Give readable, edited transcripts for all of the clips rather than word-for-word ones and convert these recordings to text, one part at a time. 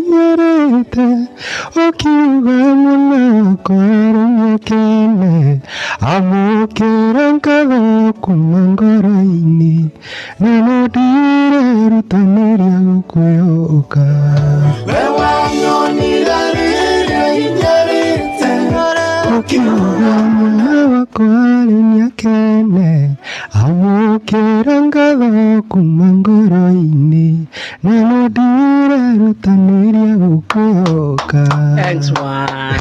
nyarete ukiuga muna kwara kene amukira nkaga kumangora-ini nanodire rutaniria gukuyoka wewa nyonira rire nyarete ukiuga muna kwara kene amukira nkaga kumangora-ini nanodire rutaniria gukuyoka. Thanks, one.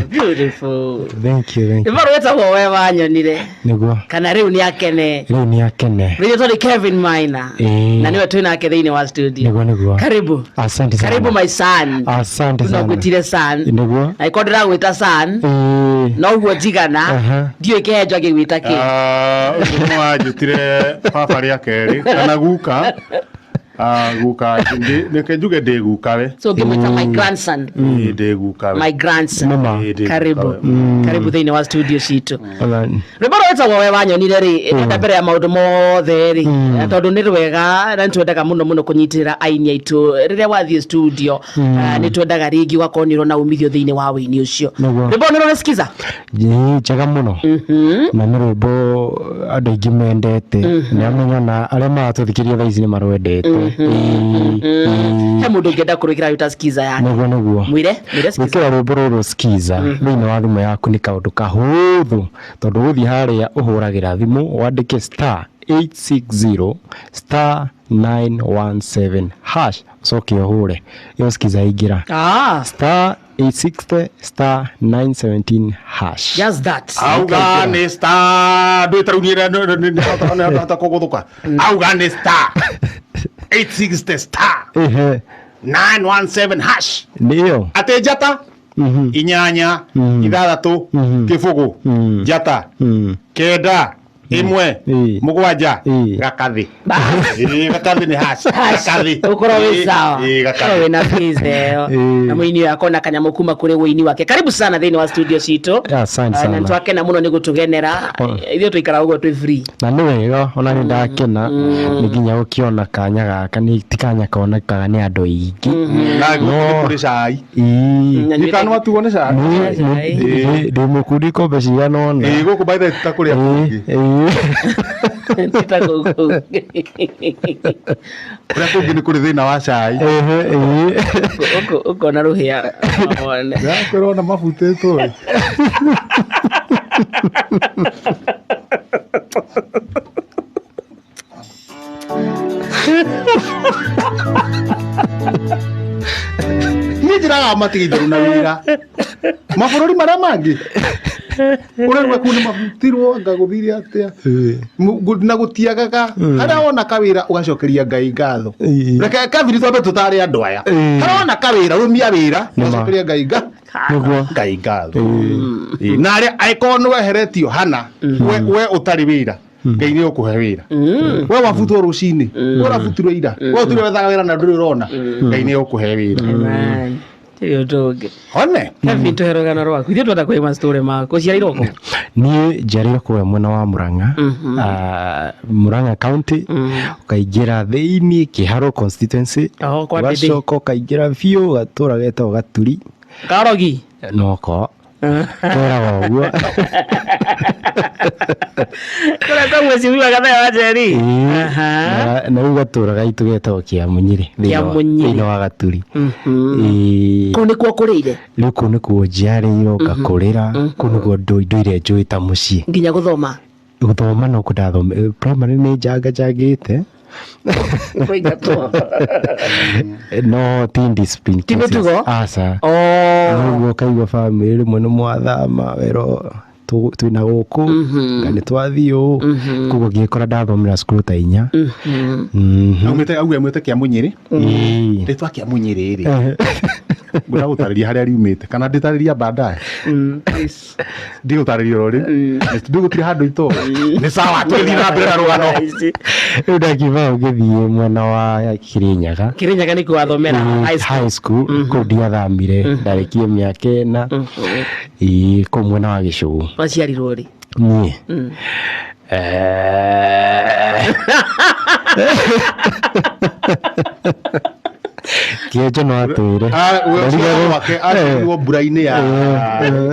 Beautiful. Thank you. Ibarweta wewe wanyonire. Niguo. Kana riu ni akene. Riu ni akene. Riu tuli Kelvin Maina. Na niwe twina ake thiini wa studio. Niguo. Karibu. Asante sana. Karibu my son. Asante sana. Tunakutire son. Niguo. Na ikodera gwita son. No uguo jigana. Ndio ikehenjwa gigwita ki. Uguo ajutire papa ria keri kana guka. Guka neke njuge ndi gukawe. So ngimwita my grandson. Ndi gukawe. My grandson. Mama. Karibu. Karibu thiini wa studio citu. Alani. Ribarweta wewe wanyonire ri enda mbere ya maundu mothe ri tondu ni rwega na ntwendaga muno kunyitirira aini aitu riria wathie studio ni twendaga ringi wakonirwo na umithio thiini wa wini ucio rwimbo ni rurisikiza ni njega muno na ni rwimbo andu aingi mendete ni amenya na aria maratuthikiria thaa ici ni marwendete he mundu ungienda kurikira utasikiza yani niguo mwire sikira rwimbo ruru skiza thiini wa thimu yaku ni kaundu kahuthu tondu guthii haria uhuragira thimu wandike *860 *917 ucoke uhure iyo skiza ingira *860 *917 just that Afghanistan duitarunira hata kuguthuka Afghanistan 860 *917 ndio ate jata inyanya ithathatu kibugu jata kenda imwe mugwanja gakathi gakathi ni hash gakathi ukoro wi sawa we na pizeo na mwini yako na kanyamu kuma kure wini wake karibu sana thiini wa studio citu asante sana na twakena muno ni gutugenera ithio tuikara ugo twi free na ni wega ona ni ndakena ni nginya ukiona kanya gaka ni tikanya konekaga ni andu aingi na kuri cai ni kana watu wone cai ndi mukundi kombe cigana ona guku baitha tutakuria titakuku kuria kungi ni kuri thina wa cai uko na ruhia wone kwirwo na mafutetwo ni njiraga matigithuru na wira mabururi maria mangi urerwa kuna mafutirwo ngaguthiria atia na gutiagaga haria wona kawira ugacokeria Ngai ngatho reke kabiri twambe tutari andu aya haria wona kawira rumia wira ugacokeria Ngai Ngai ngatho na aria aikonu weheretio hana we utari wira Ngai ni ukuhe wira we wafutwo ruciini we wafutirwo ira we utire wethaga wira na nduri urona Ngai ni ukuhe wira amen tiyo doge one Kelvin tuherogana rwaku ithio twenda kuima story mako ciarirwo ko ni njarire kwa mwena wa Murang'a Murang'a county ukaingira thiini Kiharo constituency ugacoka ukaingira biu gatura getwo Gaturi Karogi noko kwera uguo kora kwa mwezi wa gatha wa jeri na ugatura gaitu getwo Kiamunyiri thiini wa Gaturi ko ni kwa kurire riku ni ku njiarĩirwo ngakurira ku ni ku nduire njuita mucii nginya guthoma no kundathome primary ni njangite no teen discipline asa niguo kaigua family rimwe ni mwathama wero twina guku ngani twathio kugo ngikora ndathomera cukuru ta inya aumite Kiamunyiri ritwa Kiamunyiri ri ngura gutariria haria riumite kana nditariria baadaye ndigutariria rori ndigutire handu ito ni sawa twethi na mbere na rugano ndakiva ngithie mwena wa Kirinyaga ni kwathomera high school ko ndiathamire ndarikie miaka ena ko mwena wa Gicugu waciarirwo ri ni Kiejo no atwire. Wewe wake alikuwa buraini ya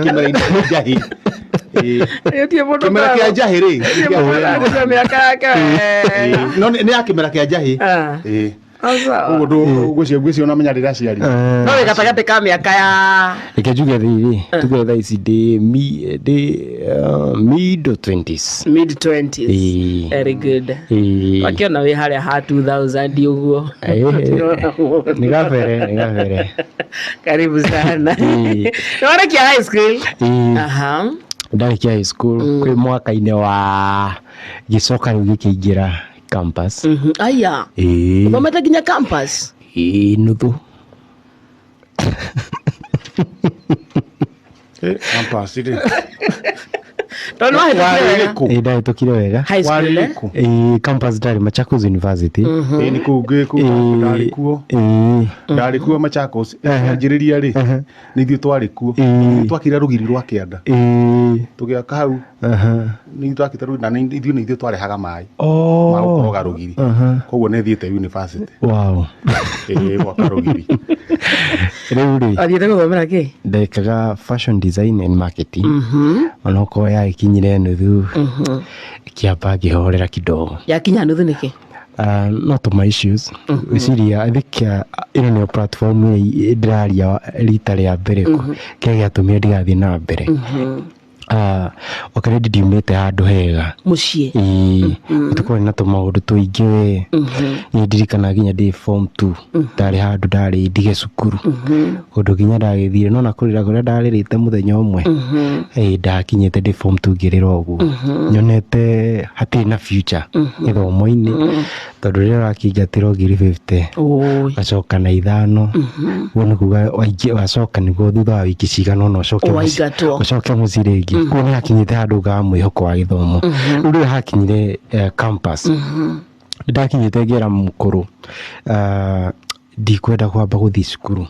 kimera jahi. Kimera kia jahi ri. Miaka yake. No ni akimera kia jahi. Gwĩcio na menya rĩrĩa ciari no wĩ gatagatĩ ka mĩaka ya reke njuge thiri tuge thaa ici ndĩ mid 20s. Very good. Wakiona wĩ harĩa ha 2000 ũguo nĩ gabere karibu sana. Nĩwarĩkia high school? Ndarĩkia high school kwĩ mwaka-inĩ wa gĩcoka rĩu gĩkĩingĩra campus. Aya. Uthomete nginya campus? Nuthu. Campus iri. Tono ndahĩtũkire wega. High school campus ndari Machakos University. Ni ndarĩ kuo Machakos. Anjĩrĩria rĩ nĩ ithuĩ twarĩ kuo. Twakire rũgiri rwa kĩanda. Tũgĩaka hau. Nĩ twakĩte rũgiri na ithuĩ nĩ ithuĩ twarehaga maĩ. Ma gũkoroga rũgiri. Koguo nĩ thiĩte university. Wow. Gwaka rũgiri. Rĩu rĩ. Athiĩte gũthomera kĩ? Ndekaga fashion design and marketing. Onokorwo yakinyire nuthu kĩamba ngĩhorera kidogo. Yakinya nuthu nĩkĩ? Not my issues. Wiciria I think ĩno nĩyo platform ndĩraria rita rĩa mbere kĩrĩa gĩatũmire ndigathiĩ na mbere. Okorwo ndiumĩte handũ hega mũciĩ tũkorwo na tũmaũndũ tũingĩ we nĩ ndirikana nginya ndĩ form 2 ndarĩ handũ ndarĩ ndige cukuru ũndũ nginya ndagĩthire no na kũrĩra kũrĩa ndarĩrĩte mũthenya ũmwe ndakinyĩte ndĩ form 2 ngĩrĩra ũguo nyonete hatirĩ na future gĩthomo-inĩ tondũ rĩrĩa wakĩingatĩrwo ngiri 50 gacoka na 5 guo nĩ kuga wacoka nĩguo thutha wa wiki cigana ũna ũcoke mũciĩ rĩngĩ kuo nĩ hakinyĩte handũ ga mwĩhoko wa gĩthomo rĩu rĩrĩa hakinyire campus ndakinyĩte ngĩra mũkũrũ ndikwenda kwamba gũthiĩ cukuru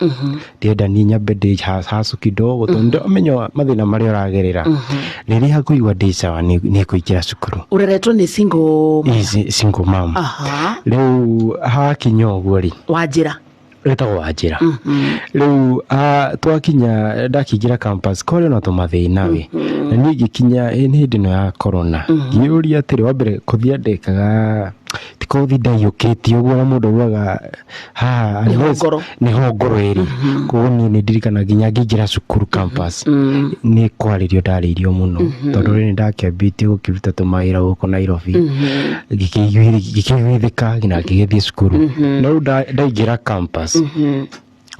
ndienda niĩ nyambe ndĩ hacu kidogo tondũ ndamenya mathĩna marĩa ũragerera rĩrĩa ngũigua ndĩ sawa nĩ kũingĩra cukuru. Ũreretwo nĩ single mom. Rĩu hakinya ũguo rĩ Wanjĩra wetagwo Wanjĩra. Rĩu twakinya ndakĩingĩra campus kwarĩ na tũmathĩna we na niĩ ngĩkinya nĩ hĩndĩ ĩno ya corona ngĩũria atĩrĩ wa mbere kũthiĩ ndekaga ti kothi ndaiyũkĩtie ũguo na mũndũ augaga nĩho ngoro ĩrĩ koguo niĩ nĩ ndirikana nginya ngĩingĩra cukuru campus nĩ kwarĩrio ndarĩirio mũno tondũ rĩu nĩ ndakĩambĩtie gũkĩruta tũmawĩra gũkũ Nairobi ngĩkĩiguithĩka nginya ngĩgĩthiĩ cukuru no rĩu ndaingĩra campus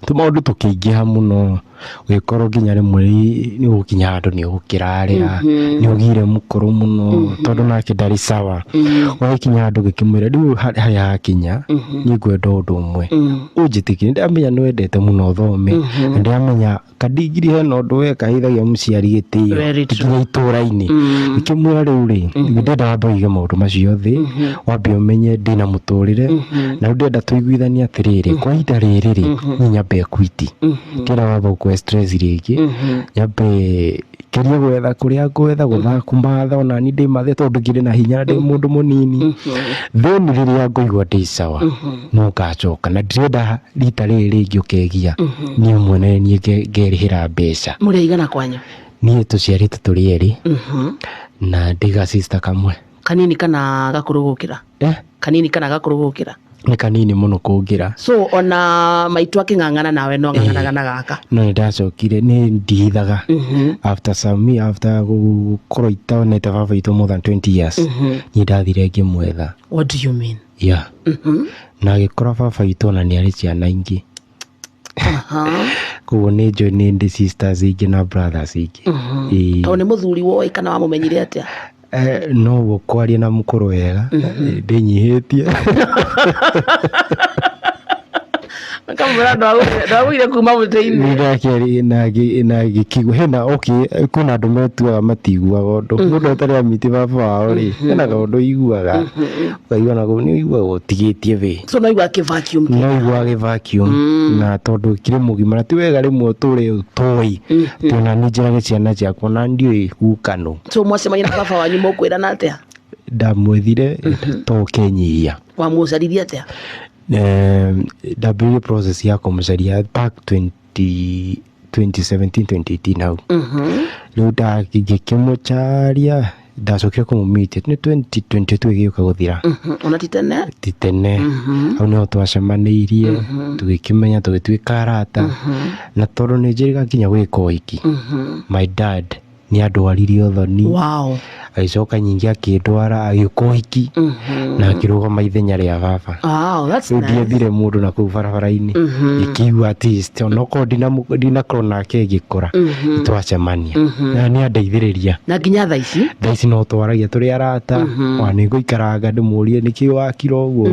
tũmaũndũ tũkĩingĩha mũno gĩkorwo nginya rĩmwe nĩ gũkinya handũ nĩ ũgũkĩrarĩra nĩ ũgire mũkũrũ mũno tondũ nake ndarĩ sawa wakinya handũ gĩkĩmwĩra rĩu harĩa hakinya nĩ ngwenda ũndũ ũmwe ũnjĩtĩkĩrie ndamenya nĩ wendete mũno thome na ndamenya kadingiri hena ũndũ we kahithagia mũciari gĩtĩo nginya itũũra-inĩ ngĩkĩmwĩra rĩu rĩ ndenda wambe ũige maũndũ macio thĩ wambe ũmenye ndĩna mũtũrĩre na ndenda tũiguithanie atĩrĩrĩ kwa ihinda rĩrĩ rĩ niĩ nyambe kwiti ndĩrenda wambe stress rĩngĩ nyambe kĩria gwetha kũrĩa ngwetha gũthaka matha ona niĩ ndĩ mathe tondũ ngĩrĩ na hinya ndĩ mũndũ mũnini then rĩrĩa ngũigua ndĩ sawa no ngacoka na ndirenda rita rĩrĩ rĩngĩ ũkegia niĩ mwene niĩ ngerĩhĩra mbeca. Mũrĩ aigana kwanyu? Niĩ tũciarĩtwo tũrĩ erĩ na ndĩ ga sister kamwe. Kanini kana gakũrũ gũkĩra? Kanini kana gakũrũ gũkĩra? Nĩ kanini mũno kũngĩra. So ona maitũ akĩng'ang'ana nawe no ng'ang'anaga na gaka? No nĩ ndacokire nĩ ndihithaga after gũkorwo itonete baba witũ more than 20 years nĩ ndathire ngĩmwetha. What do you mean? Yeah. Na agĩkora baba witũ ona nĩ arĩ ciana ingĩ koguo nĩ njũĩ nĩ sisters ingĩ na brothers ingĩ. Tondũ nĩ mũthuri woĩ kana wamũmenyire atĩa? No guo kwaria na mũkũrũ wega ndĩnyihĩtie kamũra ndwagũire kuma mũtĩ-inĩ. Nĩndakĩaria na gĩkigua hena kwĩna andũ metuaga matiguaga ũndũ mũndũ atarĩ amiti baba wao rĩ hena kaũndũ iguaga ũkaigua naguo nĩ ũiguaga ũtigĩtie wĩ so no igua kĩ-vacuum na tondũ kĩrĩ mũgima na ti wega rĩmwe ũtũre ũtoĩ atĩ ona niĩ njĩrage ciana ciakwa na ndiũĩ gũkanũ. So mwacemania na baba wanyu mũkwĩrana atĩa? Ndamwethire to kenyihia. Wamũcaririe atĩa? ndambĩrĩirie process ya kũmũcaria back 2017 2018 hau rĩu ngĩkĩmũcaria ndacokire kũmũmeet nĩ 2022 ĩgĩũka gũthira ona titene hau nĩho twacemanĩirie tũgĩkĩmenya tũgĩtuĩka arata na tondũ nĩ njĩrĩga nginya gwĩka ũhiki my dad nĩ andwaririe ũthoni agĩcoka nyingĩ akĩndwara agĩũka ũhiki na akĩrũgama ithenya rĩa baba rĩu ndiethire mũndũ na kũu barabara-inĩ ngĩkiigua at least onokorwo ndinakorwo nake ngĩkũra nĩtwacemania na nĩ andeithĩrĩria na nginya thaa ici no twaragia tũrĩ arata nĩ ngũikaranga ndĩmũrie nĩkĩ wakira ũguo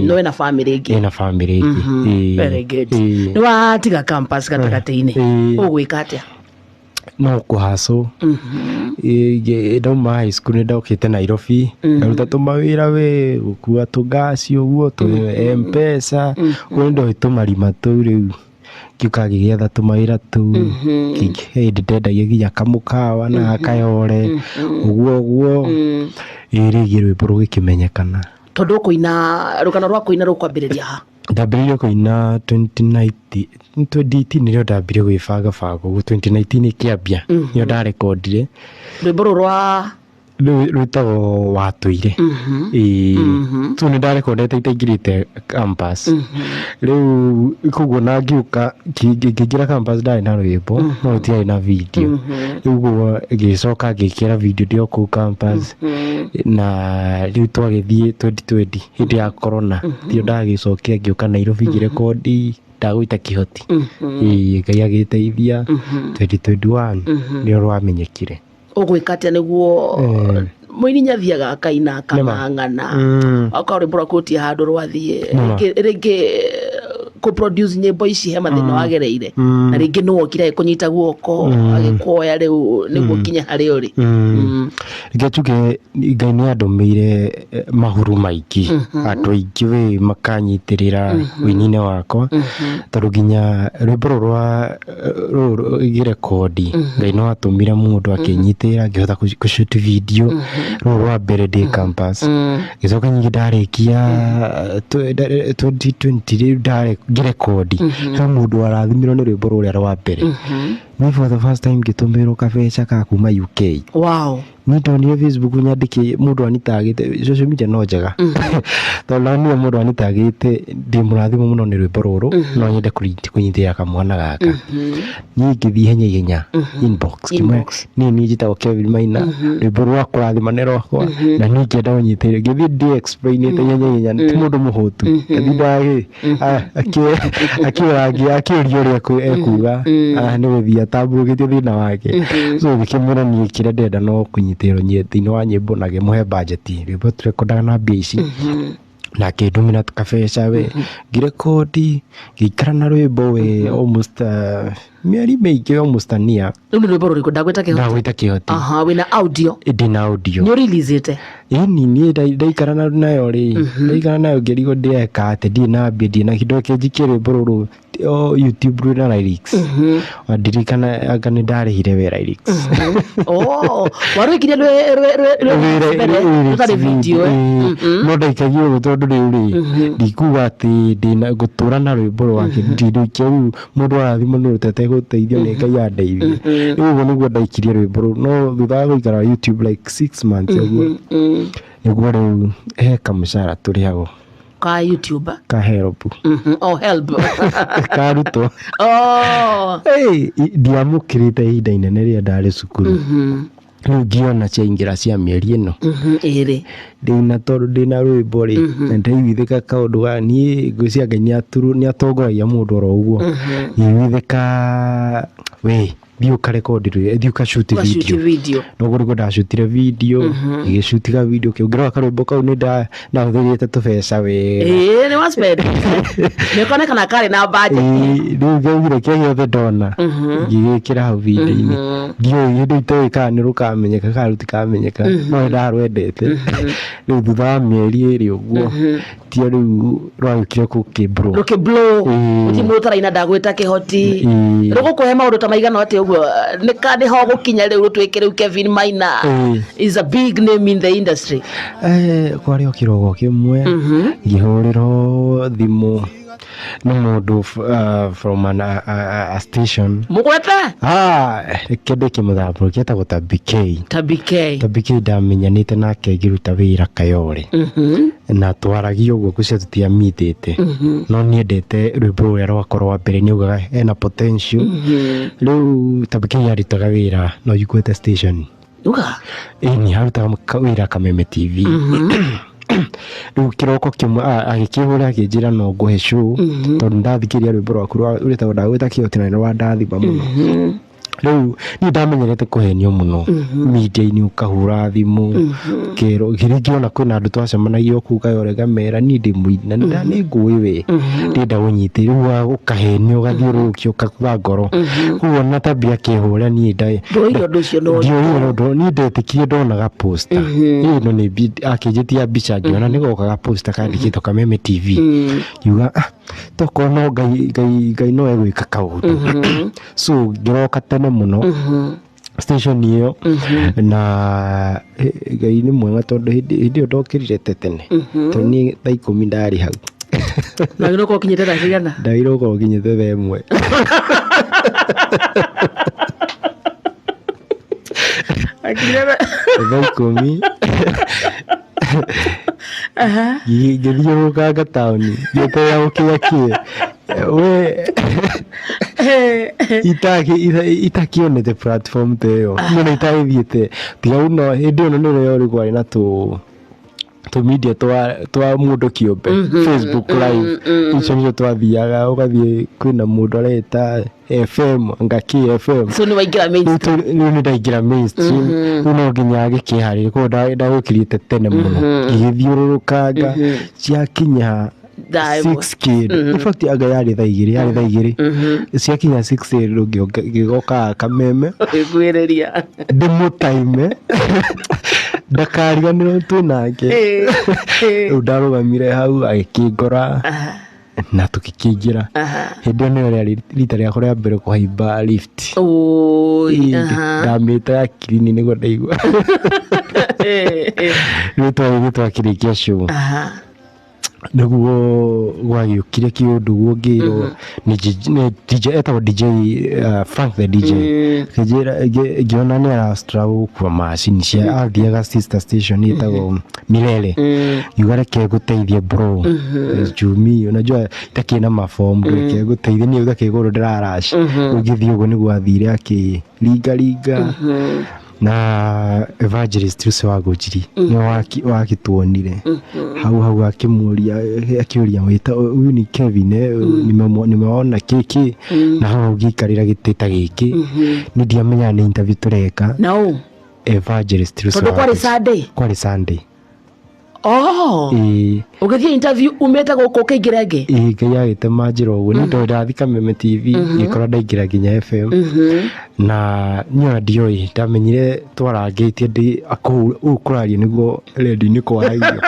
no ena family ĩngĩ very good nĩ watiga campus gatagatĩ-inĩ ũgwĩka atĩa no kũhacũ ndauma high school nĩ ndokĩte Nairobi ngaruta tũmawĩra gũkua tũngasi ũguo M-Pesa ũguo nĩ tũmarima tũu rĩu ngiũka ngĩgĩetha tũmawĩra tũu hĩndĩ ndendagia nginya kamũkawa na kayore ũguo rĩngĩ rwĩmbo rũgĩkĩmenyekana tondũ rũgano rwa kũina rũkwambĩrĩria ha ndambĩrĩirie kũina 2018 nĩrĩo ndambire gwĩbanga ũguo 2019 kĩambia nĩo ndarekondire rwĩmbo rwa rwĩtagwo watũire tu nĩ ndarekondete itaingĩrĩte campus rĩu koguo na ngĩũka ngĩingĩra campus ndarĩ na rwĩmbo no rũtiarĩ na video rĩu ũguo ngĩcoka ngĩkĩra video ndĩ o kũu campus na rĩu twagĩthiĩ 2020 hĩndĩ ya corona ndio ndagĩcokire ngĩũka Nairobi ngĩrekondi ndagũita kĩhoti Ngai agĩteithia 2021 nĩo rwamenyekire ũgwĩka atĩa nĩguo mũini nyathiaga akaina akamang'ana akorwo rwĩmbo rwakũtia handũ rwathiĩ rĩngĩ kũ-produce nyĩmbo ici he mathĩna wagereire na rĩngĩ nĩ wokire kũnyita guoko agĩkuoya rĩu nĩguo nginya harĩa ũrĩ rĩngĩ tuge Ngai nĩ andũmĩire mahuru maingĩ andũ aingĩ makanyitĩrĩra ũini-inĩ wakwa tondũ nginya rwĩmbo rũrũ gĩrekondi Ngai no atũmire mũndũ akĩnyitĩrĩra ngĩhota gũshoot video rũrũ rwa mbere ndĩ campus gĩcoka nyingĩ ndarĩkia 2020 rĩu ngĩrekondi he mũndũ warathimirwo nĩ rwĩmbo rũrĩa rwa mbere me for the first time ngĩtũmĩrwo kabeca ka kuma UK nĩ ndonire Facebook nyandĩkie mũndũ anitagĩte social media no njega tondũ niĩ mũndũ anitagĩte ndĩ mũrathimo mũno nĩ rwĩmbo rũrũ no nyende kũnyitĩrĩra kamwana gaka niĩ ngĩthiĩ ihenya inbox niĩ njĩtagwo Kelvin Maina rwĩmbo rwa kũrathima nĩ rwakwa na niĩ ngĩenda ũnyitĩrĩre ngĩthiĩ ndĩ explainĩte ihenya ti mũndũ mũhũtu ngĩthiĩ akĩũria ũrĩa ekuga nĩ gũthiĩ atambũrũkĩtie thĩna wake so ngĩkĩmwĩra niĩ kĩrĩa ndĩrenda no kũnyitĩrĩrwo thĩinĩ wa nyĩmbo na ngĩmũhe budget rwĩmbo tũrekondaga na mbia ici na akĩndũmĩra kabeca ngĩrekondi ngĩikara na rwĩmbo almost mĩeri mĩingĩ almost a year rĩu nĩ rwĩmbo rũrĩkũ ndagwĩta kĩhoti wĩna audio ndĩ na audio nĩ ũreleasĩte niĩ ndaikara nayo ngĩrigwo ndĩeka atĩ ndirĩ na mbia ndirĩ na kĩndũ kĩnjikie rwĩmbo rũrũ YouTube rwĩna lyrics wandirikana anga nĩ ndarĩhire we lyrics warwĩkire rũtarĩ video no ndaikagia ũguo tondũ rĩu ndikuga atĩ ngũtũra na rwĩmbo rwake ndirũikia rĩu mũndũ arathimo nĩ rũtete gũteithio nĩ Ngai andeithie rĩu ũguo nĩguo ndaikirie rwĩmbo rũu no thutha wa gũikara YouTube like 6 months ũguo nĩguo rĩu he kamũcara tũrĩagwo ka YouTube ka help help karutwo ndiamũkĩrĩte ihinda inene rĩrĩa ndarĩ cukuru rĩu ngĩona ciaingĩra cia mĩeri ĩno rĩu na tondũ ndĩna rwĩmbo na ndaiguithĩka kaũndũ ga niĩ ngwĩciria Ngai nĩ atongoragia mũndũ oro ũguo iguithĩka thiĩ ũkarekondi thiĩ ũkashuti video noguo nĩguo ndacutire video igĩcutiga video kĩu ngĩrora karwĩmbo kau nĩ ndahũthĩrĩte tũbeca nĩ wa spend nĩ konekana karĩ na budget rĩu ngaugire kĩrĩa gĩothe ndona ngĩgĩkĩra hau video-inĩ ndiũĩ hĩndĩ itoĩ kana nĩ rũkamenyeka kana rũtikamenyeka no nĩ ndarwendete rĩu thutha wa mĩeri ĩrĩ ũguo tio rĩu rwagĩũkire rũkĩblow ti mũndũ taraina ndagwĩta kĩhoti rũgũkũhe maũndũ ta maigana atĩa koguo nĩ kandi ho gũkinya rĩu rũtuĩke rĩu Kelvin Maina is a big name in the industry. Kwarĩ o kĩrogo kĩmwe ngĩhũrĩrwo thimũ nĩ mũndũ from a station mũgweta kĩndũ kĩmũthambũrũkia gĩetagwo Tabikei ndamenyanĩte nake ngĩruta wĩra Kayole na twaragia ũguo kũcia tũtiamitĩte no niendete rwĩmbo rũrĩa rwakwa rwa mbere nĩaugaga ena potential rĩu Tabikei arutaga wĩra no Igukagira station nĩ arutaga wĩra Kameme TV rĩu kĩroko kĩmwe agĩkĩhũra akĩnjĩra no ngũhe show tondũ ndathikĩria rwĩmbo rwaku rwĩtagwo ndagwĩta kĩotina rwa ndathima mũno rĩu niĩ ndamenyerete kũhenio mũno media-inĩ ũkahũra thimũ ngĩrĩngĩona kwĩna andũ twacemanagia kũu Kayole ngamera niĩ ndĩ mũini na nĩ ngũĩ we ndĩenda ũnyite rĩu ũkahenio ũgathiũrũrũkia ũkakuga ngoro koguo na Tabia akĩhũra niĩ niĩ ndetĩkire ndonaga poster ĩno nĩ akĩnjĩtia mbica ngĩona nĩgokaga poster kandĩkĩtwo Kameme TV ngiuga tokorwo no Ngai no egwĩka kaũndũ so ngĩroka tene mũno station ĩyo na Ngai nĩ mwega tondũ hĩndĩ ĩyo ndokĩrire tene tondũ niĩ thaa 10 ndarĩ hau na gĩroko kinyĩte thaa cigana ndagĩrĩirwo kinyĩte thaa 1 akirebe thaa 10 ngĩthiũrũrũka gatano ngĩeterera gũkĩakie we itakĩonete platform ta ĩyo no itagĩthiĩte tiga uno hĩndĩ ĩyo nĩrĩo rĩ kwarĩ na tũ media twa mũndũ kĩũmbe Facebook live icio nĩcio twathiaga ũgathiĩ kwĩna mũndũ areta FM ngaki FM so nĩ waingĩra mainstream nĩ ndaingĩra mainstream no nginya gĩkĩharĩria koguo ndagũkĩrĩte tene mũno ngĩthiũrũrũkanga ciakinya 6K in fact aga yarĩ thaa igĩrĩ ciakinya 6K ngĩgoka Kameme gwĩrĩria ndĩmũtaime ndakariganĩrwo twĩnake rĩu ndarũgamire hau agĩkĩngora na tũkĩkĩingĩra hĩndĩ ĩyo nĩyo rĩarĩ rita rĩakwa rĩa mbere kũhaimba lift ndamĩte akiri-inĩ nĩguo ndaigua rĩu twakĩrĩkia show nĩguo gwagĩũkire kĩũndũ guo ngĩrwo nĩ DJ etagwo DJ Frank the DJ ngĩona nĩ arastruggle gũkua macini cia athiaga sister station ĩtagwo Milele yuga reke gũteithie bro Jumi unajua itakĩ na mafomu reke gũteithie niĩ ũgakĩgũrũ ndĩrarash ũgĩthiĩ ũguo nĩguo athire akĩringa na evangelist Ruciini nĩ wakĩtuonire hau akĩũria wĩta ũyũ nĩ Kelvin nimeona kĩkĩ na hau gĩikarĩra gĩtĩ ta gĩkĩ nĩ ndiamenya nĩ interview tũreka no evangelist Ruciini tondũ kwarĩ Sunday ũgĩthiĩ interview umĩte gũkũ ũkĩingĩra ngĩ Ngai agĩtema njĩra ũguo nĩ ndĩ ndathi Kameme TV ngĩkora ndaingĩra nginya FM na niĩ ndioĩ ndamenyire twarangĩtie ndĩ kũrario nĩguo redio-inĩ kwaragio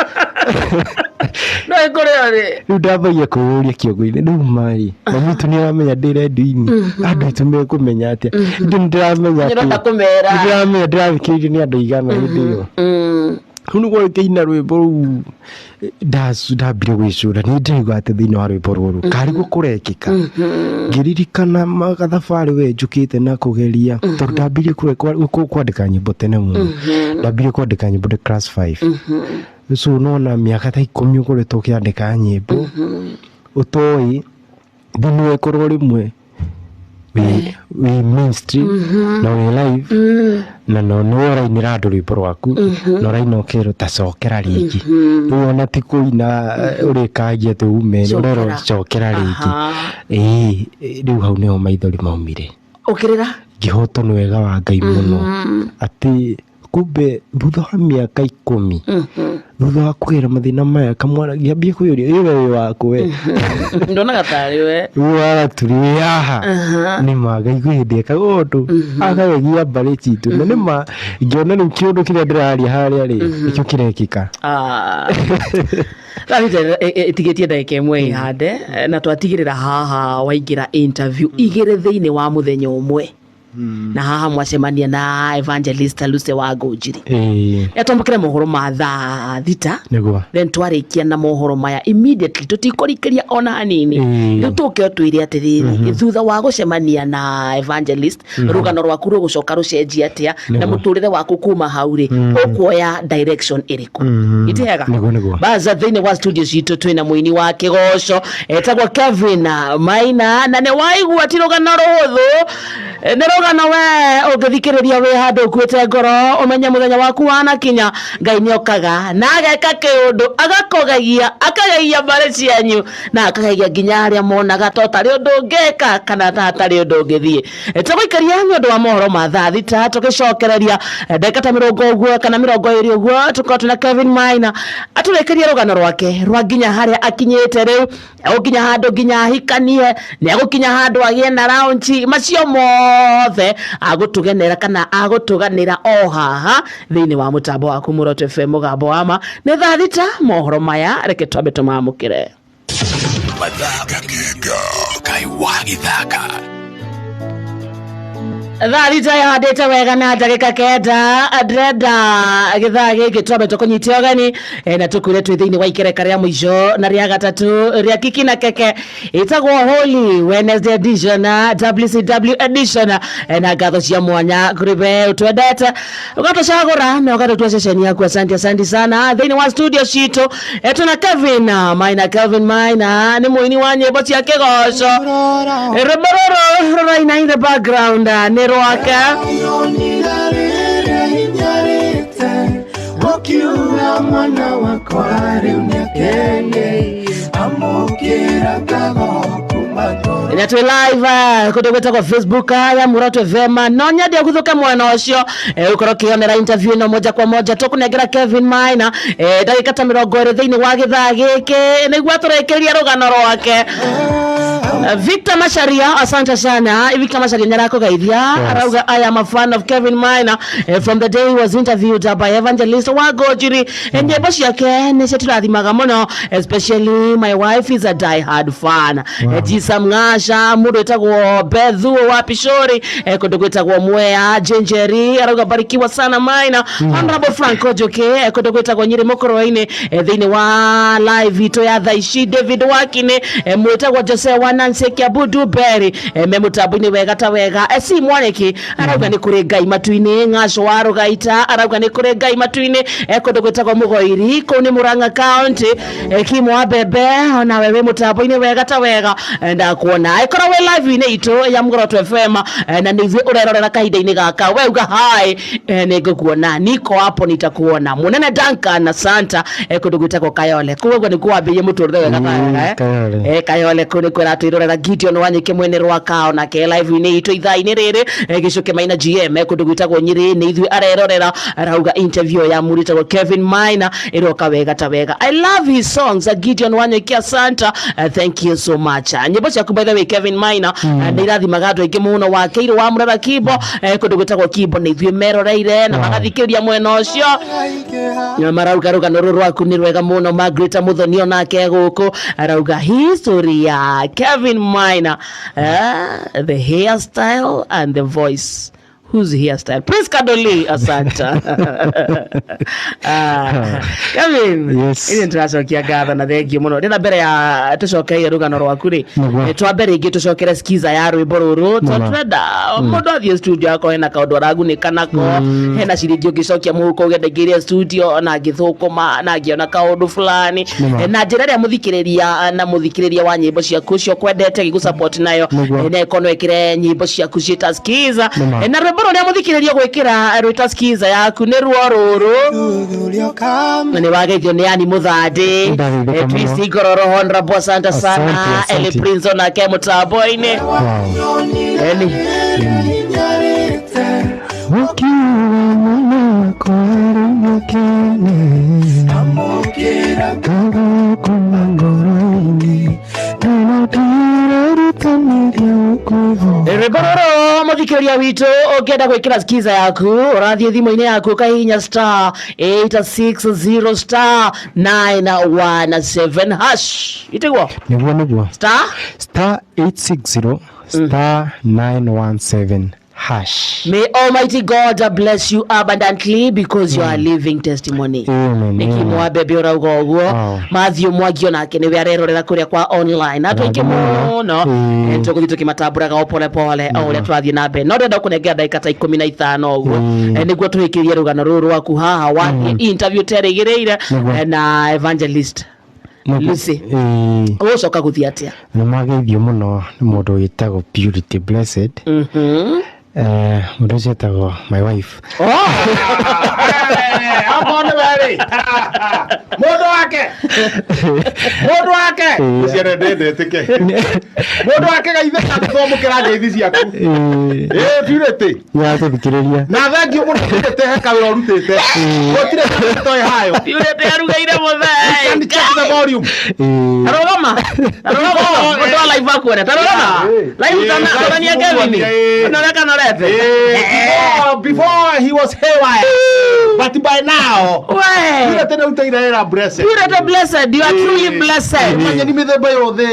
no ĩkũrĩa rĩu ndambagia kũũria kĩongo-inĩ rĩu marĩ mami tu nĩ aramenya ndĩ redio-inĩ andũ aitũ mekũmenya atĩa ndĩ ndĩramenya ndĩrathikĩrĩirio nĩ andũ igana hĩndĩ ĩyo rĩu nĩguo gĩkĩina rwĩmbo rũu ndambire gwĩcũra nĩ ndĩraigua atĩ thĩinĩ wa rwĩmbo rũrũ karĩguo kũrekĩka ngĩririkana gathabarĩ we njũkĩte na kũgeria tondũ ndambirie kwandĩka nyĩmbo tene mũno ndambirie kwandĩka nyĩmbo ndĩ class 5 so nona mĩaka ta 10 ũkoretwo ũkĩandĩka nyĩmbo ũtoĩ thĩinĩ wa ĩkorwo rĩmwe wĩ mainstream na wĩ live na no ũrainĩra andũ rwĩmbo rwaku na ũraina ũkerwo ta cokera rĩngĩ rĩu ona ti kũina ũrĩkangia atĩ ume ũrerwo cokera rĩngĩ rĩu hau nĩho maithori maumire ũkĩrĩra ngĩhotwo nĩ wega wa Ngai mũno atĩ kumbe thutha wa mĩaka 10 thutha wa kũgera mathĩna maya kamwana ngĩambia kwĩyũria wĩ waku we ndonaga tarĩ we wagaturi haha nĩ magaigua hĩndĩ ekaga ũndũ akagegia mbarĩ citũ na nĩma ngĩona rĩu kĩũndũ kĩrĩa ndĩraria harĩa rĩ nĩkĩo kĩrekĩka ĩtigĩtie ndagĩka ĩmwe ihande na twatigĩrĩra haha waingĩra interview igĩrĩ thĩinĩ wa mũthenya ũmwe na haha mwacemania na evangelist Luce wa Ngũnjiri etombokere mohoro ma thaa thita then twarikia na mohoro maya immediately tutikũrikĩria ona hanini rĩu tũke twĩre atĩrĩrĩ thutha wa gũcemania na evangelist rũgano rwaku rũgũcoka rũcenjia atĩa na mũtũrĩre waku kuma hau rĩ ũkuoya direction ĩrĩkũ itihega baza thĩinĩ wa studio citũ twĩna mũini wa kĩgoco etagwo Kelvin Maina na nĩ waigua ti rũgano rũhũthũ nĩ rũgano we ũngĩthikĩrĩria wĩ handũ ũkuĩte ngoro ũmenye mũthenya waku wanakinya Ngai nĩokaga na ageka kĩũndũ akagagia mbarĩ cianyu na akagagia nginya arĩa monaga to tarĩ ũndũ ũngĩka kana hatarĩ ũndũ ũngĩthiĩ tũgũikaria nĩ ũndũ wa mohoro ma thaa thita tũgĩcokereria ndagĩka ta 20 ũguo kana 20 ũguo tũkorwo tuna Kelvin Maina atũrĩkĩrie rũgano rwake rwa nginya harĩa akinyĩte rĩu ũginya handũ nginya ahikanie nĩ agũkinya handũ agĩe na raunchi macio mothe agũtugenera kana agũtuganĩra o haha thĩinĩ wa mũtambo waku Muroto FM mũgambo wa ma nĩ thaa thita mohoro maya reke twambe tũmamũkĩre Mathaga kai wagithaka thaa thita yahandĩte wega na ndagĩka kenda ndĩrenda gĩthaa gĩkĩ twambe tũkũnyitia ũgeni na tũkwĩre twĩ thĩinĩ wa ikereka rĩa mũico na rĩa gatatũ rĩa kiki na keke ĩtagwo Holy Wednesday edition na WCW edition na ngatho cia mwanya kũrĩ we ũtwendete ũgatũcagũra na ũgatũtua ceceni yaku asante sana thĩinĩ wa studio citũ tuna Kelvin Maina nĩ mũini wa nyĩmbo cia kĩgoco rũrũ in the background nĩ rwaka mwana wakwa rĩu nĩakene amũkĩra kagoku na twĩ live kũndũ gwĩtagwo Facebook ya Muroto FM no nyendia gũthuka mwena ũcio ũkorwo kĩonera interview ĩno moja kwa moja tũkũnengera Kelvin Maina ndagĩka ta 20 thĩinĩ wa gĩthaa gĩkĩ nĩguo tũrĩkĩrie rũgano rwake Victor Masharia asante sana Victor Masharia nyarakũgeithia arauga I am a fan of Kelvin Maina from the day he was interviewed by evangelist wa Ngũnjiri nyĩmbo ciake nĩ citũrathimaga mũno especially my wife is a die-hard fan Jisa Mngasha mũndũ etagwo Bethu wa Pishori kũndũ gwĩtagwo Mwea Jenjeri arauga barikiwa sana Maina Honorable Franco Joke kũndũ gwĩtagwo Nyĩrĩ mũkũrũ-inĩ thĩinĩ wa live ito ya thaa ici David Wakine mwĩtagwo Jose wa Nancy Kiabudu Berry memutambo-inĩ wega ta wega si Mwaniki arauga nĩ kũrĩ Ngai matu-inĩ Ng'aco wa Rũgaita arauga nĩ kũrĩ Ngai matu-inĩ kũndũ gwĩtagwo Mũgoiri kũu nĩ Murang'a County Kimo wa Bebe onawe wĩ mũtambo-inĩ wega ta wega ndakuona ĩkorwo wĩ live-inĩ itũ ya Muroto FM na nĩ ithuĩ ũrerorera kahinda-inĩ gaka weuga hi nĩngũkuona niko hapo nitakuona Munene Duncan na Santa kũndũ gwĩtagwo Kayole koguo nĩ kwambĩrĩria mũtũrĩre wega ta Kayole kũu nĩ kwĩra twĩrorera Gideon Wanyike mwene rwakao na ke live-inĩ itũ ithaa-inĩ rĩrĩ Gĩcũke Maina GM kũndũ gwĩtagwo Nyĩrĩ nĩ ithuĩ arerorera arauga interview ya mũritagwo Kelvin Maina ĩroka wega ta wega I love his songs Gideon Wanyike Santa thank you so much nyĩmbo ciaku by the way Kelvin Maina nĩ irathimaga andũ aingĩ mũno wa Kĩirũ wa Mũrara Kibo kũndũ gwĩtagwo Kibo nĩ ithuĩ meroreire na magathikĩrĩria mwena ũcio marauga rũgano rũrũ rwaku nĩ rwega mũno Margaret Muthoni onake gũkũ arauga history ya Kelvin Maina the hairstyle and the voice whose hairstyle Prince Kadoli asanta Kelvin yes ini turacokia ngatho na thengiũ mũno ndĩna mbere ya tũcokeire rũgano rwaku rĩ twambere ingĩ tũcokere skiza ya rwĩmbo rũrũ tũrenda mũndũ athiĩ studio akoo hena kaũndũ aragunĩka nako hena ciringi ũngĩcokia mũhuko ũgenda ingĩria studio na ngĩthũkũma na ngĩona kaũndũ fulani na njĩra ĩrĩa mũthikĩrĩria na mũthikĩrĩria wa nyĩmbo ciaku cio kwendete gĩgũsupport nayo na ĩkorwo ĩkĩre nyĩmbo ciaku ciĩta skiza na rwĩmbo rũrĩa mũthikĩrĩria gwĩkĩra rwĩta skiza yaku nĩ ruo rũrũ na nĩ wageithio nĩ Ani Mũthandi Twisi Ngororo Honorable asante sana Eli Prince onake mũtambo-inĩ Rĩmbororo mũthikĩrĩria witũ ũngĩenda gwĩkĩra skiza yaku ũrathiĩ thimũ-inĩ yaku kahihinya star 860 star 917 hash itigwo nĩguo star 860 star 917 May Almighty God bless you abundantly because you are a living testimony. Nikimwa bebe urauga uguo Matthew Mwagio nake niwe arerorera kuria kwa online atwike muno ntuguthi tukimatamburaga o pole pole o uria twathie na mbere no ndenda kunengera ndagika ta 15 uguo niguo twikirie rugano ruru rwaku haha wa interview terigireire na evangelist Lucy ucoka guthia atia ni mageithio muno ni mundu witagwo Purity Blessed mundu witagwo my wife amone bari mundu wake uciare ndendeteke mundu wake gaithe kathomukira ngeithi ciaku Purity ya tuthikiriria na thengio muno Purity heka wira urutite gotire toi hayo Purity arugaire muthai can check the volume Tarogama ndo live akore tarogama live tanania Kelvin unaona norete before he was haywire but by now Purity no utaira blessed Purity blessed you are truly blessed manya ni mithemba yothe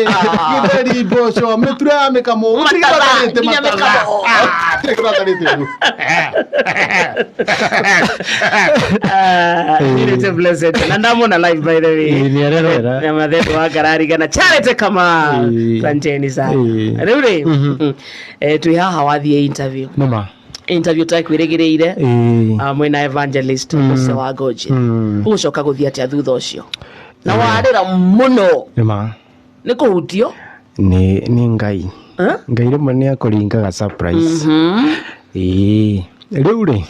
githeri boco mitura mikamo utigarate matara Purity blessed na ndamona live by the way ni arerera na mathetu wakararigana Charity kama sanjeni sana rĩu twi haha wathie interview interview takwirigireire mwena evangelist Musa wa Goji ucoka guthia atia thutha ucio na warira muno ni kuhutio ni ngai rimwe ni akuringaga surprise riu ri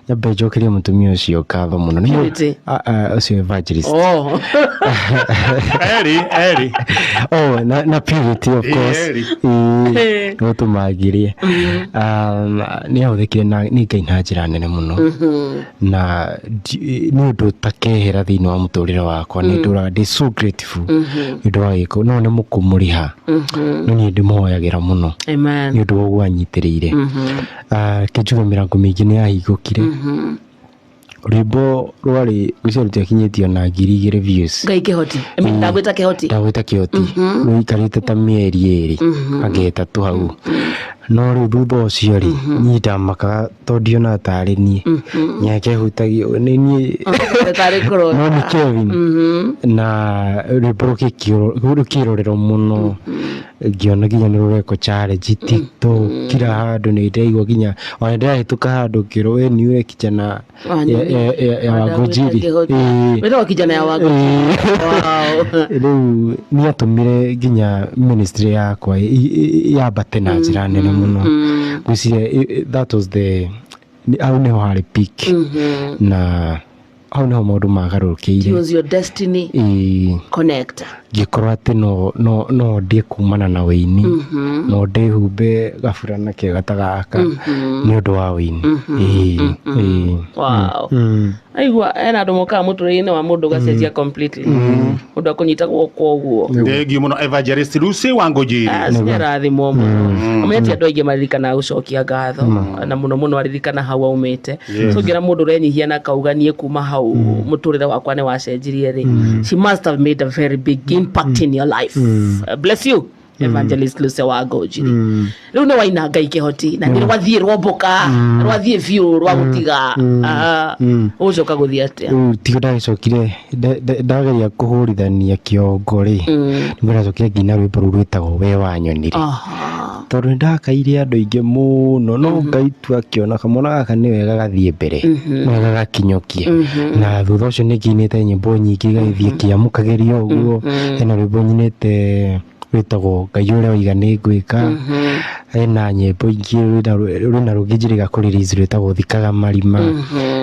nyambe njokerie mutumia ucio katho muno ni ucio evangelist eri na Purity of course no tumagirie ni ahuthikire na ni ngai na njira nene muno na ni undu takehera thiini wa muturire wakwa ni nduraga ndi so grateful ndu wa giko no ni mukumuriha no ni ndimuhoyagira muno ni undu wa gwanyitiriire kijuga mirango mingi ni yahingukire rwimbo rwari gucerutia kinyitio na 2,000 views ngai kihoti ndagwita kihoti wikarite ta mieri eri ageta tu hau no riu thutha ucio ri ni ndamakaga tondio na tari ni nyake hutagio ni ni tari koro no ni Kelvin na rwimbo rukirorero muno ngiona nginya ni rureko challenge TikTok kila handu ni ndaigua nginya ona ndahituka handu kiro we niwe kijana ya wagojiri wewe kijana ya wagojiri riu ni atumire nginya ministry yakwa yambate na njira nene muno gwicire that was the au ni hari peak na au ni maundu magarukiire it was your destiny connector gikorwo ati no ndie kumana na wini no ndihumbe gaburana kega tagaka ni undu wa wini wow aigua ena andu moka muturire-ini wa mundu gacenjia completely mundu akunyita guoko uguo thengiu muno evangelist Lucy wa Ngojiri nirathimwo muno umeti andu aingi maririkana gucokia ngatho na muno aririkana hau aumite so ngira mundu urenyihia na kauganie kuma hau muturire wakwa ni wacenjirie ri she must have made a very big impact in your life bless you evangelist Lucy wa Ngojiri riu ni waina ngai kihoti na ni rwathie rwomboka rwathie view rwa gutiga ucoka guthia atia tigo ndagicokire ndageria kuhurithania kiongo ri ndacokire nginya rwimbo ruru rwitagwo we wanyonire tondu ndakaire andu aingi muno no ngaitua kiona kamwana gaka ni wega gathie mbere wega gakinyokie na thutha ucio ni nginite nyimbo nyingi gaithie kiamukageria uguo ena rwimbo nyinite witagwo ngai uria wiga ni ngwika ena nyimbo ingi rwina rugijiri gakuririzi rwitagwo thikaga marima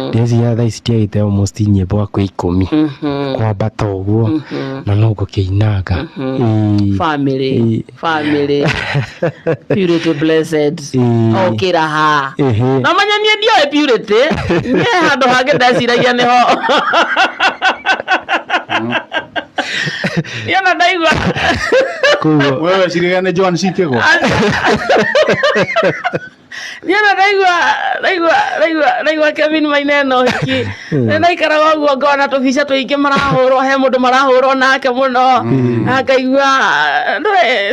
ndezi ya thaa ici tiaite almost nyimbo akwa 10 kwambata uguo na no gukiinaga family Purity blessed okira ha na manya nie ndio Purity nie handu hange ndaciragia niho yana ndaigua wewe cirigane John Cikego yana ndaigua Kelvin Maina no hiki na ikaraga guo ngona tubica tuingi marahurwo he mundu marahurwo nake muno akaigua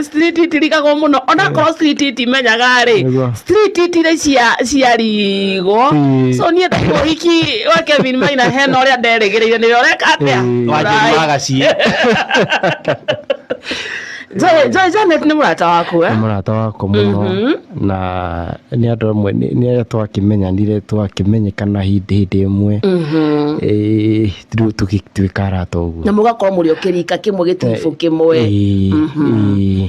street itirikagwo muno ona korwo street itimenyaga ri street itire cia rigo so nie ta hiki wa Kelvin Maina hena uria nderegereire ni ureka atia waga ci Janet ni murata waku murata wako muno na ni andu amwe ni twakimenyanire twakimenyekana hindi imwe tukikara toguo na mugakorwo muri okirika kimwe gitifu kimwe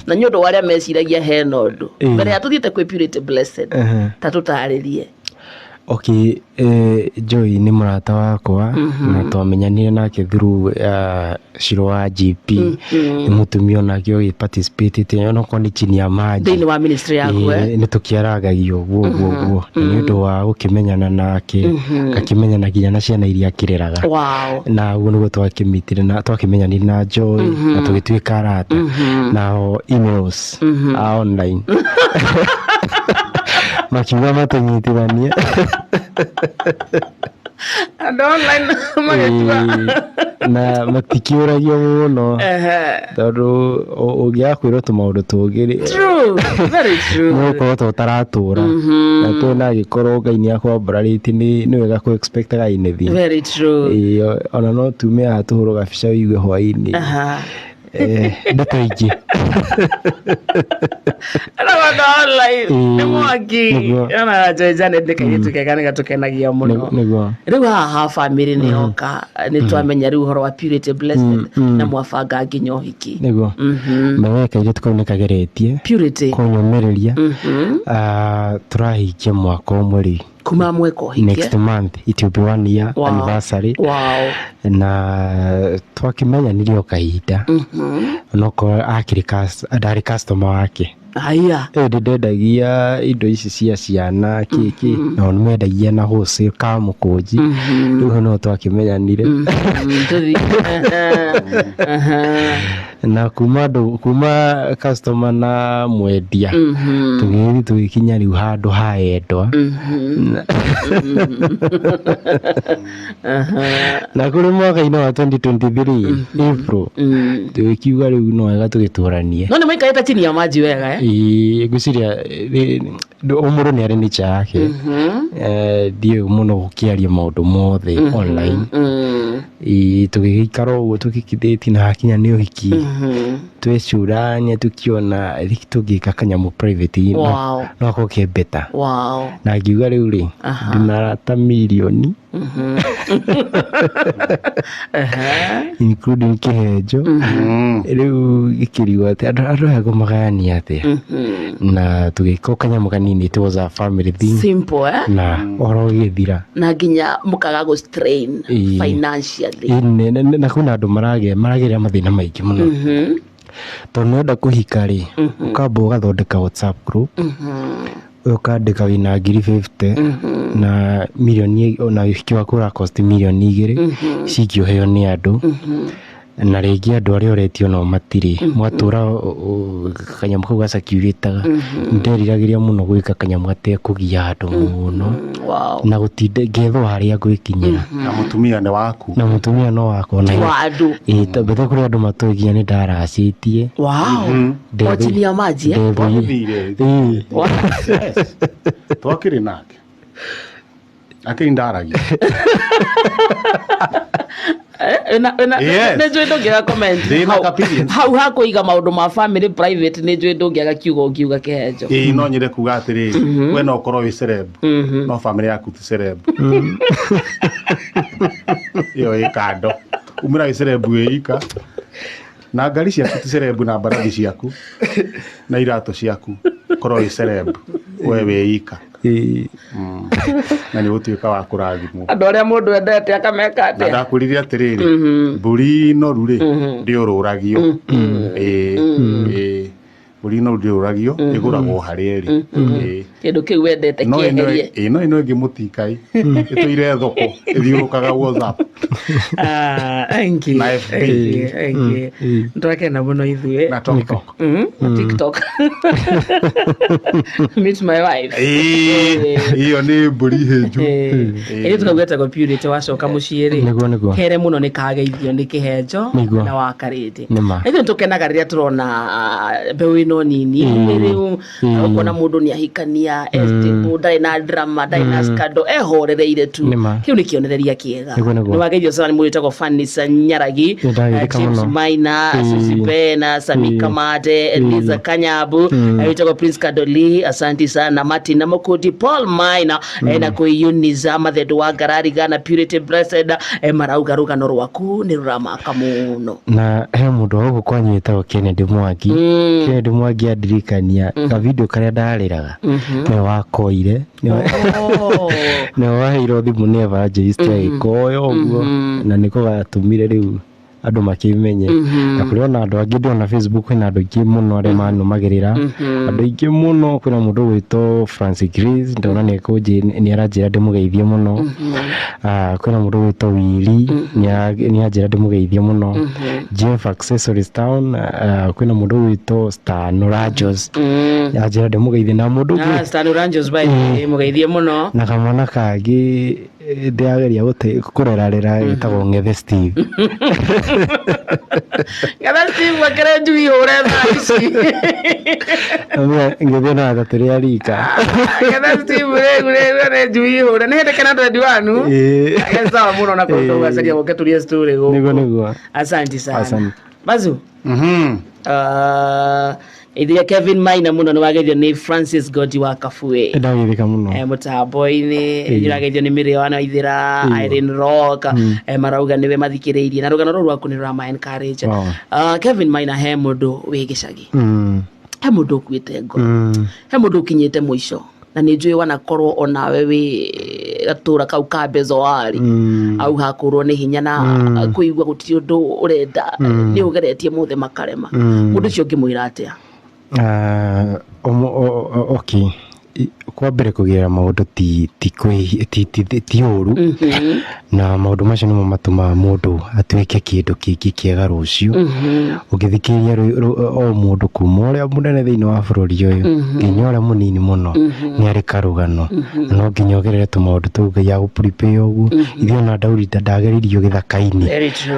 na nyondo waria meciragia hena undu mbere ya tuthiite kwi Purity Blessed ta tutaririe Okay, Joy ni murata wakwa na twamenyanire nake through Shiro wa GP ni mutumia onake o participate te no ko ni chini ya maji thini wa ministry yako ni tukiaragagio guo ni undu wa gukimenyana nake gakimenyana ginya na ciana iria kireraga na guo ni twakimitire na twakimenyanire na Joy na tugituika arata na emails online makiuga matunyitithania and online magetua na matikiuragio muno tondu ungiakwirwo tumaundu tungiri true very true no ko tutaratura na twina gikorwo Ngai ni akwambarariti ni wega ku expect Ngai ni thi very true ona no tume atuhuru gabica wigue hwaini ndataingi ana wada online ni mwaki ana Janet ndikayitu kegani gatukenagia muno riu haha family ni oka ni twamenya riu horo wa Purity Blessed na mwabanga nginya hiki niguo maweka ile tukonekageretie Purity kunyomereria turahikia mwaka umwe ri kuma mweko hiki next month it will be 1 year anniversary na twakimenya nilio kahinda noko adari customer wake aya ndendagia indo ici cia ciana kiki no nimendagia na wholesale ka mukunji riu no twakimenyanire na kuma customer na mwendia tugikinya riu handu haendwa na kuri mwaka-ini wa 2023 April tukiuga riu no wega tugituranie no ni maikaita chini ya maji wega guciria umuru ni ari nicha yake dio muno gukiaria maundu mothe online tugikara uguo tukikitheti na hakinya ni uhiki twecurania tukiona tugika kanyamu private no ko ke better na ngiuga riu ri ndinarata milioni including kihejo riu gikiriwa ati andu yago magania ati na tugika kanyamu kanini it was a family thing simple na oro githira na nginya mukaga go strain financially na kuna andu marageria mathina maingi muno tondu nenda kuhika ri ukamba ugathondeka WhatsApp group ukandika wina 50 na milioni ona uhiki waku ura cost milioni 2 cikioheo ni andu na rĩngĩ andũ arĩa ũretio no matirĩ mwatura kanyamu kau gacakiurĩtaga nderiragĩria mũno gwĩka kanyamu gatekũgia andũ mũno na gũtinda ngethwo harĩa ngwĩkinyĩra na mutumia ni waku na mutumia no wako na wadu bethe kũrĩ andũ matũginya nĩ ndaracĩtie chini ya maji twakĩrĩ nake akĩrĩ ndaragia nejwe ndongiaga comment hau hakuiga maundu ma family private nejwe ndongiaga kiuga kihejo no nyire kuga atiri we no korwo wi celeb no family yaku ti celeb yo ikando umira wi celeb ika na ngari ciaku ti celeb na mbarathi ciaku na irato ciaku korwo wi celeb we we ika na ni utuika wa kurathimwo andu aria mundu endete akameka atia ndakuriria atiriri mburi no ruri ndiururagio mburi no ndiuragio iguragwo hareri kindu kiu wendete kieherie no ino ingi mutikai ituire thoko ithiurukaga WhatsApp thank you ndakena muno ithue na TikTok meet my wife iyo ni mburi heju tukagweta go Purity wacoka muciiri kere muno ni kageithio ni kihejo na wakariti ithu tukenaga riria turona mbeu no nini rĩu ukona mũndũ nĩ ahikania estable ndai na drama ndai na scandal ehorereire tu kiu nĩ kĩonereria kĩega nĩ wageithio sana mũndũ wĩtagwo Fanisa Nyaragi James Maina Susi Bena Sami Kamate Eliza Kanyabu wĩtagwo Prince Kadoli asanti sana Martin Mukudi Paul Maina na kũiyuniza mathedu wa Garari Gana Purity Blessed marauga rugano rwaku nĩ ruramaka mũno na he mũndũ wa kwanyu wĩtagwo Kennedy Mwangi andirikania ka video karĩa ndarĩraga nĩ wakoire nĩ waheirwo thimũ nĩ evangelist agĩkoya ũguo na nĩko gatũmire rĩu andũ makĩmenye na kũrĩ ona andũ angĩ ndona Facebook na andũ aingĩ mũno arĩa manũmagĩrĩra andũ aingĩ mũno kwĩna mũndũ wĩtwo Francis Grace ndona nĩ aranjĩra ndĩmũgeithie mũno kwĩna mũndũ wĩtwo Willy nĩ anjĩra ndĩmũgeithie mũno Jeff Accessories Town kwĩna mũndũ wĩtwo Star Rangers anjĩra ndĩmũgeithie na mũndũ ũngĩ Star Rangers by mũgeithie mũno na kamwana kangĩ ndĩageria kũrerarĩra gĩtagwo Ngethe Steve Ngethe Steve wakere njui hũre thaa ici Ngethe na atatũrĩa rika Ngethe Steve rĩu njui hũre nĩ hĩndĩ kena 21 sawa mũno na kũtũgacaria gũke tũrie story gũkũ nĩguo asante sana Bazu Ithia Kelvin Maina muno ni wageithio ni Francis Godi wa Kafue ndagithika muno mutaboini njirageithio ni Miriam Ithira Irene Rock marauga niwe mathikiriirie na rugano rwaku ni rama encourage Kelvin Maina he mundu wigicagi he mundu ukuite ngoro he mundu ukinyite muico na nĩ njũĩ wanakorwo onawe wĩ gatura kau ka Bezowari au hakurwo nĩ hinya na kũigua gũtirĩ ũndũ ũrenda nĩ ũgeretie mothe makarema mũndũ ũcio ngĩmwĩra atĩa okay kwa mbere kũgĩra maũndũ ti ũru na maũndũ macio nĩmo matũmaga mũndũ atuĩke kĩndũ kĩngĩ kĩega rũciũ ũngĩthikĩrĩria o mũndũ kuma ũrĩa mũnene thĩinĩ wa bũrũri ũyũ nginya ũrĩa mũnini mũno nĩ arĩ karũgano na no nginya ũgerere tũmaũndũ tũu Ngai agũ-prepare ũguo ithuĩ ona Daudi ndageririo gĩthaka-inĩ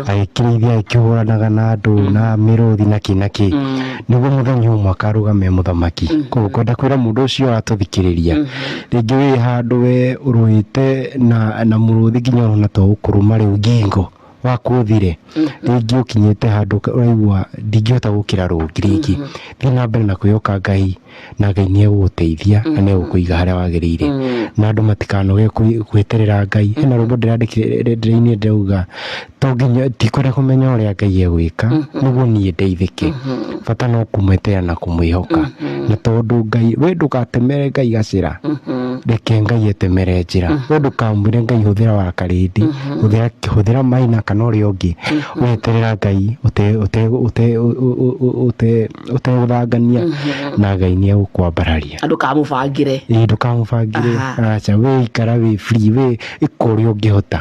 agĩkĩrĩithia agĩkĩhũranaga na andũ na mĩrũthi na kĩ nĩguo mũthenya ũmwe akarũgama mũthamaki koguo kwenda kwĩra mũndũ ũcio aratũthikĩrĩria rĩngĩ wĩ handũ we ũrũĩte na mũrũthi nginya ona to ũkũrũma rĩu ngingo wakuthire rĩngĩ ũkinyĩte handũ ũraigua ndingĩhota gũkĩra rũngi rĩngĩ thiĩ na mbere na kwĩhoka Ngai na Ngai nĩ egũgũteithia na nĩ egũkũiga harĩa wagĩrĩire na andũ matikanoge gwĩterera Ngai hena rwĩmbo ndĩrandĩkire ndauga to nginya tikwenda kũmenya ũrĩa Ngai egwĩka nĩguo niĩ ndeithĩke bata no kũmweterera na kũmwĩhoka na tondũ Ngai we ndũgatemere Ngai gacĩra reke Ngai etemere njĩra we ndũkamwĩre Ngai hũthĩra wakarĩndĩ hũthĩra Maina kana ũrĩa ũngĩ weterera Ngai ũtegũthangania na Ngai nĩ egũkwambararia ndũkamũbangĩre aca we ikara wĩ free we ĩka ũrĩa ũngĩhota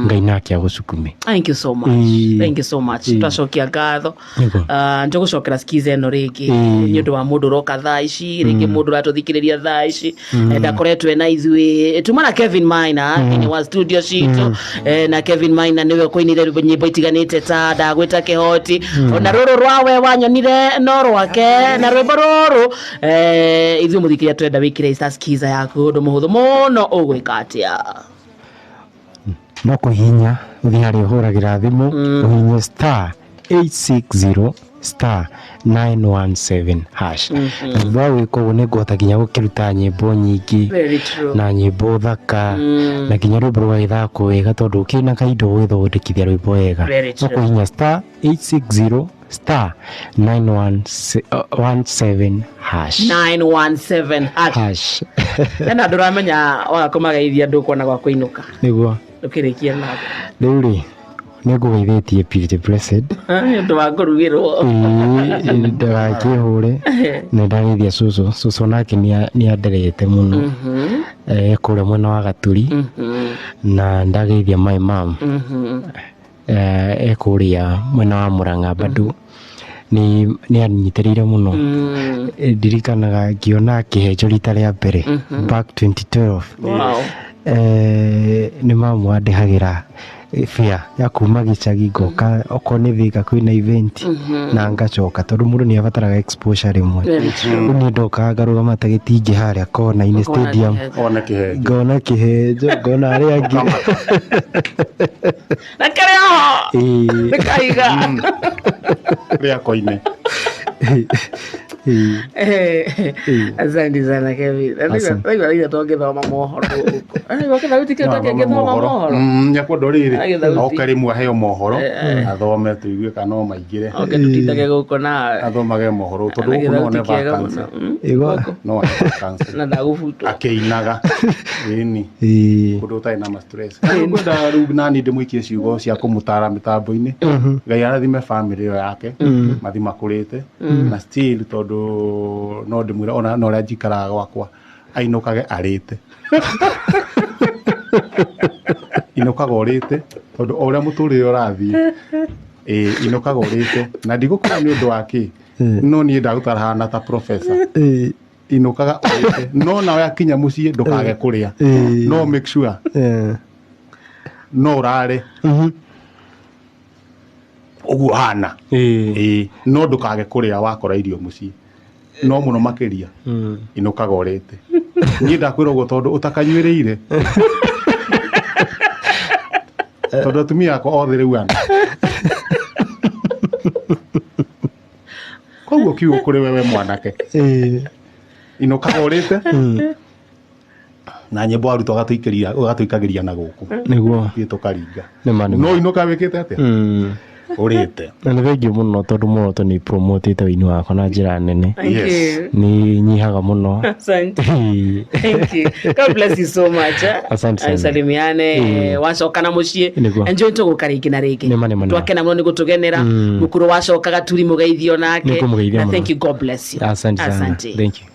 Ngai nake agũcukume. Thank you so much twacokia ngatho njũgũcokera skiza ĩno rĩngĩ nĩ ũndũ wa mũndũ ũroka thaa ici rĩngĩ mũndũ ũratũthikĩrĩria thaa ici ndakoretwo na ithuĩ tuma na Kelvin Maina thĩinĩ wa studio citũ na Kelvin Maina nĩwe kũinire nyĩmbo itiganĩte ta ndagwĩta kĩhoti ona rũrũ rwawe wanyonire no rwake na rwĩmbo rũrũ ithuĩ mũthikĩria twenda wĩkĩre skiza yaku ũndũ mũhũthũ mũno ũgwĩka atĩa no kũhihinya ũthiĩ harĩa ũhũragĩra thimũ ũhihinye *860*917# na thutha wa gwĩka ũguo nĩ ngũhota nginya gũkĩruta nyĩmbo nyingĩ na nyĩmbo thaka na nginya rwĩmbo rũgagĩthakwo wega tondũ ũkĩrĩ na kaindo gwĩthondekithia rwĩmbo wega no kũhihinya *860*917# na ndũramenya wagakũmageithia ndũkuona gwa kũinũka nĩguo ũkĩrĩkia na rĩu rĩ nĩ ngũgeithĩtie Purity Blessed nĩ ũndũ wa kũrugĩrwo ndagakĩhũre na ndageithia cũcũ nake nĩ anderete mũno kũrĩa mwena wa Gaturi na ndageithia my mom kũrĩa mwena wa Mũrang'a bado nĩ anyitĩrĩire mũno ndirikanaga ngĩona akĩhenjwo rita rĩa mbere back 2012 nĩ mamu andĩhagĩra fia ya kuma gicagi ngoka oko nĩ Thika kwĩna event na ngacoka tondũ mũndũ nĩ abataraga exposure rimwe ni ndoka ngarũgama ta gĩtingĩ harĩa kona-inĩ stadium ngona kĩhenjo ngona arĩa angĩ na kare ho nikaiga ria koine. Asante sana Kelvin. Ndio tungithoma mohoro huko. Wakina utikio tungithoma mohoro. Nyakwa ndoriri. Okari mwaheo mohoro. Athome tuigue kana no maingire. Tutintage guko na athomage mohoro tondu guko no ne vacancy. No vacancy. Na ndagufuto. Akeinaga. Ini. Kundu utai na stress. Ngwenda rĩu nani ndimwikie ciugo cia kumutara mitambo-ini. Ngai arathime family yo yake. Mathima kurite. Na still tondu no ndimwira ona no ria njikaraga gwakwa ainukage arite inukaga urite tondu oria muturire urathie inukaga urite na ndigukora ni undu wake no ni ndagutara hana ta professor inukaga urite no nawe akinya mucii ndukage kuria no make sure no urare uguo hana no ndukage kuria wakora irio mucii no muno makiria inukaga urite ni ndakwira uguo tondu utakanywireire tondu atumia ako othe riu ana koguo kiugo kuri wewe mwanake inukaga urite na nyimbo aruto gatuikagiria na guku niguo tukaringa no inuka wikite atia urite na nĩ thengiũ mũno tondũ mũroto nĩ promotete wĩini wakwa na njĩra nene nĩ nyihaga mũno. Asante. Thank you. God bless you so much. Asante. Salimiane wacoka na muciĩ enjoy tũgũka rĩngĩ na rĩngĩ twakena mũno nĩ gũtũgenera mũkũrũ wacokaga turi mũgeithio nake. Thank you. God bless you. Asante. Thank you.